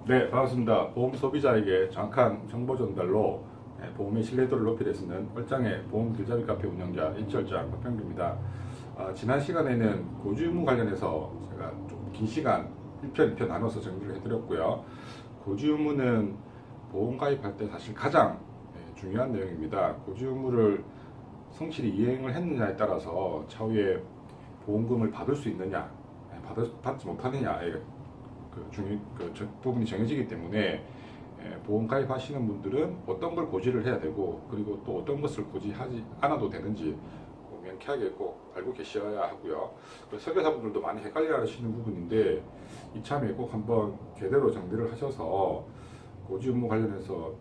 네, 반갑습니다. 보험 소비자에게 정확한 정보 전달로 보험의 신뢰도를 높이기 위해서는 얼짱의 보험 길잡이 카페 운영자 인철장 박병규입니다. 지난 시간에는 고주 의무 관련해서 제가 좀 긴 시간 1편, 2편 나눠서 정리를 해드렸고요. 고주 의무는 보험 가입할 때 사실 가장 중요한 내용입니다. 고주 의무를 성실히 이행을 했느냐에 따라서 차후에 보험금을 받을 수 있느냐, 받지 못하느냐에 부분이 정해지기 때문에 보험 가입하시는 분들은 어떤 걸 고지를 해야 되고 그리고 또 어떤 것을 고지하지 않아도 되는지 명쾌하게 꼭 알고 계셔야 하고요. 설계사분들도 많이 헷갈려 하시는 부분인데 이참에 꼭 한번 제대로 정리를 하셔서 고지 의무 관련해서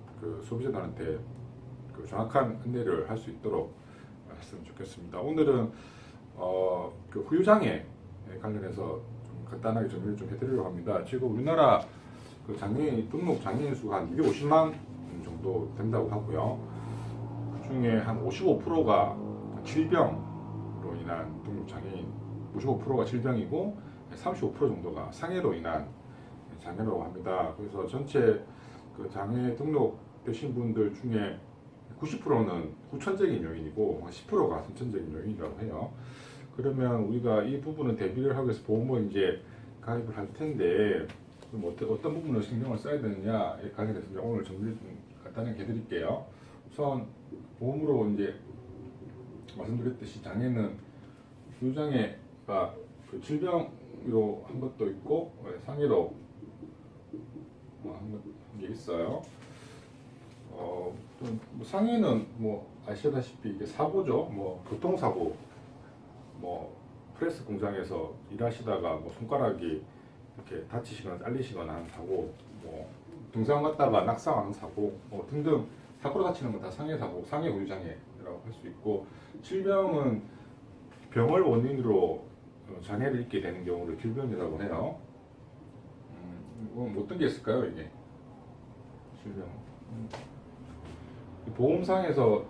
소비자들한테 정확한 안내를 할 수 있도록 했으면 좋겠습니다. 오늘은 후유장애 관련해서 간단하게 정리를 좀 해드리려고 합니다. 지금 우리나라 장애인 등록 장애인 수가 한 250만 정도 된다고 하고요. 그 중에 한 55%가 질병으로 인한 등록 장애인, 55%가 질병이고 35% 정도가 상해로 인한 장애라고 합니다. 그래서 전체 장애 등록되신 분들 중에 90%는 후천적인 요인이고 10%가 선천적인 요인이라고 해요. 그러면 우리가 이 부분은 대비를 하기 위해서 보험을 이제 가입을 할 텐데 어떤 부분을 신경을 써야 되느냐에 관련해서 이제 오늘 정리를 좀 간단하게 해드릴게요. 우선 보험으로 이제 말씀드렸듯이 장애는 후유장애가 질병으로 한 것도 있고 상해로 한 게 있어요. 상해는 아시다시피 이게 사고죠. 교통사고, 프레스 공장에서 일하시다가 손가락이 이렇게 다치시거나 잘리시거나 하는 사고, 등산 갔다가 낙상하는 사고, 등등 사고로 다치는 건 다 상해 사고, 상해 후유장애라고 할 수 있고, 질병은 병을 원인으로 장애를 입게 되는 경우를 질병이라고 해요. 어떤 게 있을까요, 이게? 질병. 보험상에서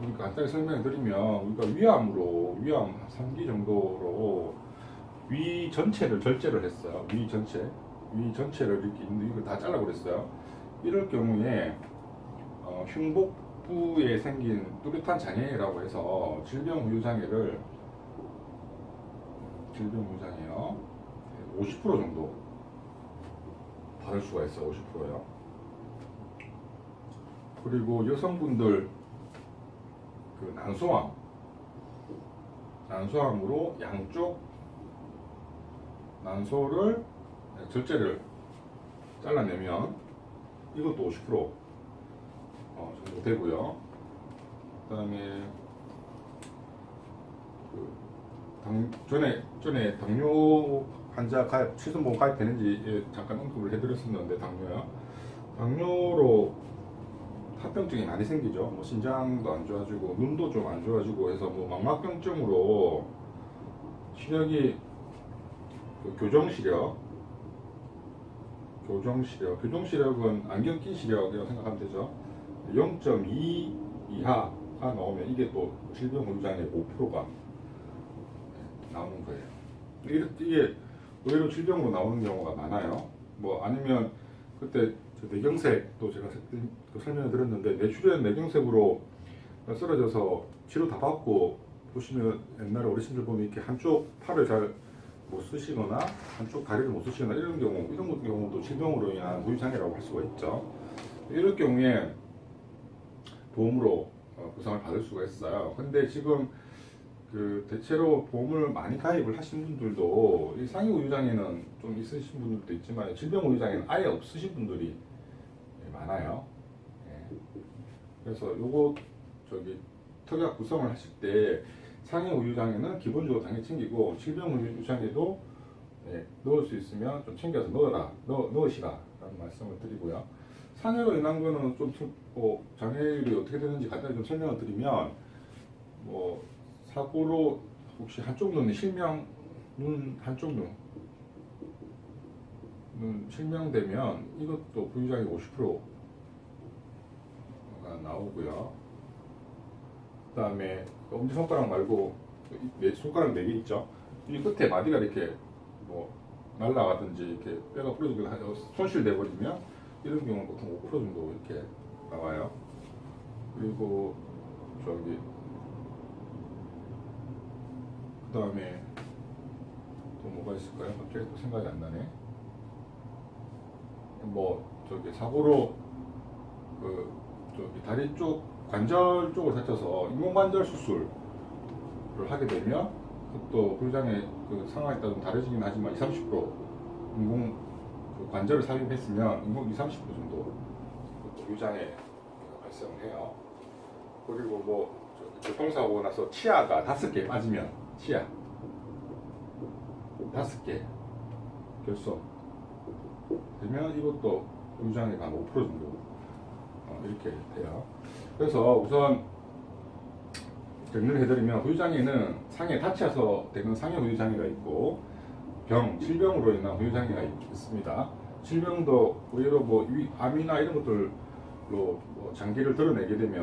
우리가 간단히 설명해 드리면 우리가 위암 3기 정도로 위 전체를 절제를 했어요. 위 전체를 이렇게 이걸 다 잘라버렸어요. 이럴 경우에 흉복부에 생긴 뚜렷한 장애라고 해서 질병 후유장애요. 50% 정도 받을 수가 있어요. 50%요. 그리고 여성분들 난소암으로 양쪽 난소를 절제를 잘라내면 이것도 50% 정도 되고요. 그다음에 전에 당뇨 환자 가입 취준보험 가입되는지 잠깐 언급을 해드렸었는데 당뇨로 합병증이 많이 생기죠. 신장도 안 좋아지고 눈도 좀 안 좋아지고 해서 망막병증으로 시력이 교정시력은 안경 낀 시력이라고 생각하면 되죠. 0.2 이하가 나오면 이게 또 질병 후유장애 5%가 나오는 거예요. 이게 의외로 질병으로 나오는 경우가 많아요. 아니면 그때 뇌경색도 제가 설명을 드렸는데 뇌출혈 뇌경색으로 쓰러져서 치료 다 받고 보시면 옛날에 어르신들 보면 이렇게 한쪽 팔을 잘 못 쓰시거나 한쪽 다리를 못 쓰시거나 이런 경우도 질병으로 인한 후유장애라고 할 수가 있죠. 이럴 경우에 보험으로 보상을 받을 수가 있어요. 근데 지금 대체로 보험을 많이 가입을 하신 분들도 이 상해 후유장애는 좀 있으신 분들도 있지만 질병 후유장애는 아예 없으신 분들이 많아요. 그래서 요거 특약 구성을 하실 때 상해 후유장애는 기본적으로 당연히 챙기고 질병 후유장애도 넣을 수 있으면 좀 챙겨서 넣으시라라는 말씀을 드리고요. 상해로 인한 거는 좀 장애율이 어떻게 되는지 간단히 좀 설명을 드리면 사고로 혹시 한쪽 눈이 눈 한쪽 눈 실명되면 이것도 후유장애 50%가 나오고요. 그 다음에 엄지손가락 말고 손가락 4개 있죠. 이 끝에 마디가 이렇게 날아가든지 이렇게 뼈가 부러지거나 손실돼 버리면 이런 경우는 보통 5% 정도 이렇게 나와요. 그리고 저기 그 다음에 또 뭐가 있을까요? 갑자기 또 생각이 안 나네. 뭐 저기 사고로 그 저기 다리 쪽 관절 쪽을 다쳐서 인공관절 수술을 하게 되면 또 후유장애 그 상황에 따라 좀 다르지긴 하지만 20, 30% 인공 그 관절을 삽입했으면 인공 20, 30% 정도 후유장애 발생을 해요. 그리고 뭐 교통사고 나서 치아가 5개 빠지면 치아 5개 결석 되면 이것도 후유장애가 한 5% 정도 이렇게 돼요. 그래서 우선 정리를 해드리면 후유장애는 상해 다쳐서 되는 상해 후유장애가 있고 질병으로 인한 후유장애가 있습니다. 질병도 의외로 뭐 암이나 이런 것들로 뭐 장기를 드러내게 되면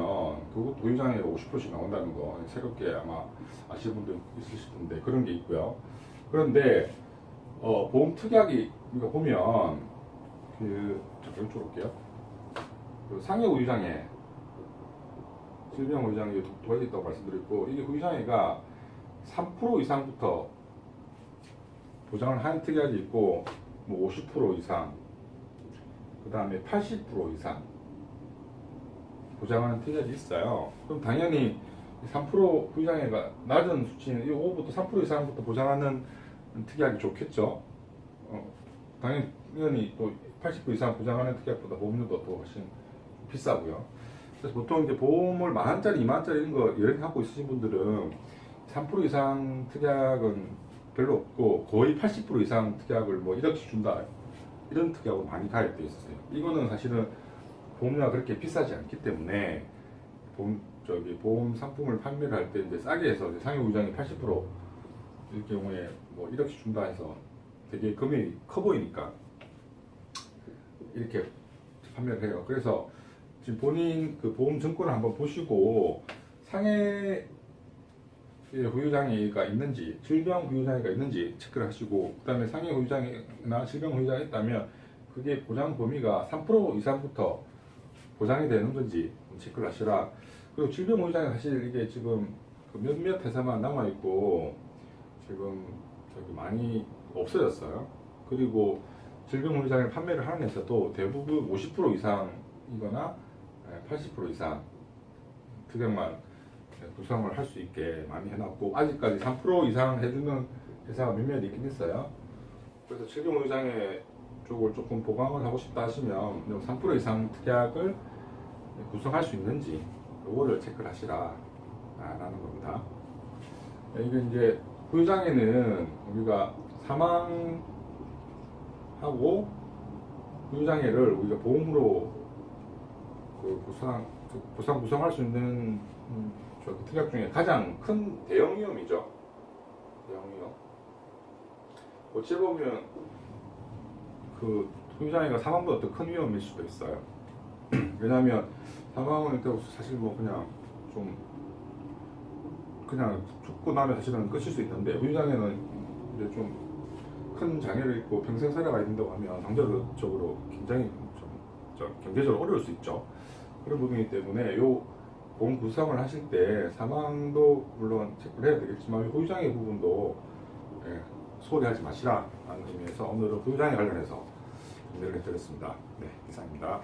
그것도 후유장애가 50%씩 나온다는 거 새롭게 아마 아시는 분들 있으실 텐데 그런 게 있고요. 그런데 보험 특약이 우리가 보면 잠깐 이쪽으로 올게요. 그 상해 후유장애 질병 후유장애 두 가지 있다고 말씀드렸고 이게 후유장애가 3% 이상부터 보장을 하는 특약이 있고 뭐 50% 이상 그 다음에 80% 이상 보장하는 특약이 있어요. 그럼 당연히 3% 후유장애가 낮은 수치는 이 5부터 3% 이상부터 보장하는 특약이 좋겠죠. 당연히 또 80% 이상 보장하는 특약보다 보험료도 더 훨씬 비싸고요. 그래서 보통 이제 보험을 10,000원짜리, 20,000원짜리 이런 거 여러 개 갖고 있으신 분들은 3% 이상 특약은 별로 없고 거의 80% 이상 특약을 뭐 1억씩 준다 이런 특약으로 많이 가입되어 있어요. 이거는 사실은 보험료가 그렇게 비싸지 않기 때문에 보험 상품을 판매를 할 때 이제 싸게 해서 상해 후유장애 80%일 경우에 뭐 1억씩 준다 해서 되게 금액이 커 보이니까 이렇게 판매를 해요. 그래서 지금 본인 그 보험 증권을 한번 보시고 상해 후유장애가 있는지 질병 후유장애가 있는지 체크를 하시고 그 다음에 상해 후유장애나 질병 후유장애 있다면 그게 보장 범위가 3% 이상부터 보장이 되는 건지 체크를 하시라. 그리고 질병 후유장애 사실 이게 지금 그 몇몇 회사만 남아있고 지금 저기 많이 없어졌어요. 그리고 질병 후유장애 판매를 하는 회사도 대부분 50% 이상이거나 80% 이상 특약만 구성을 할 수 있게 많이 해놨고 아직까지 3% 이상 해주는 회사가 몇몇 있긴 있어요. 그래서 질병 후유장애 쪽을 조금 보강을 하고 싶다 하시면 3% 이상 특약을 구성할 수 있는지 요거를 체크를 하시라 라는 겁니다. 이게 이제 후유장애는 우리가 사망하고 후유장애를 우리가 보험으로 그 구성할 수 있는 특약 중에 가장 큰 대형 위험이죠. 대형 위험. 어찌 보면 그 후유장애가 사망보다 더 큰 위험일 수도 있어요. 왜냐하면 사망은 사실 뭐 그냥 죽고 나면 사실은 끝일 수 있는데 후유장애는 이제 좀 큰 장애를 입고 평생 살아가야 된다고 하면 경제적으로 굉장히 경제적으로 어려울 수 있죠. 그런 부분이기 때문에 요 보험 구성을 하실 때 사망도 물론 체크를 해야 되겠지만 후유장애 부분도 소홀히 하지 마시라 라는 의미에서 오늘은 후유장애 관련해서 정리를 해드렸습니다. 네, 이상입니다.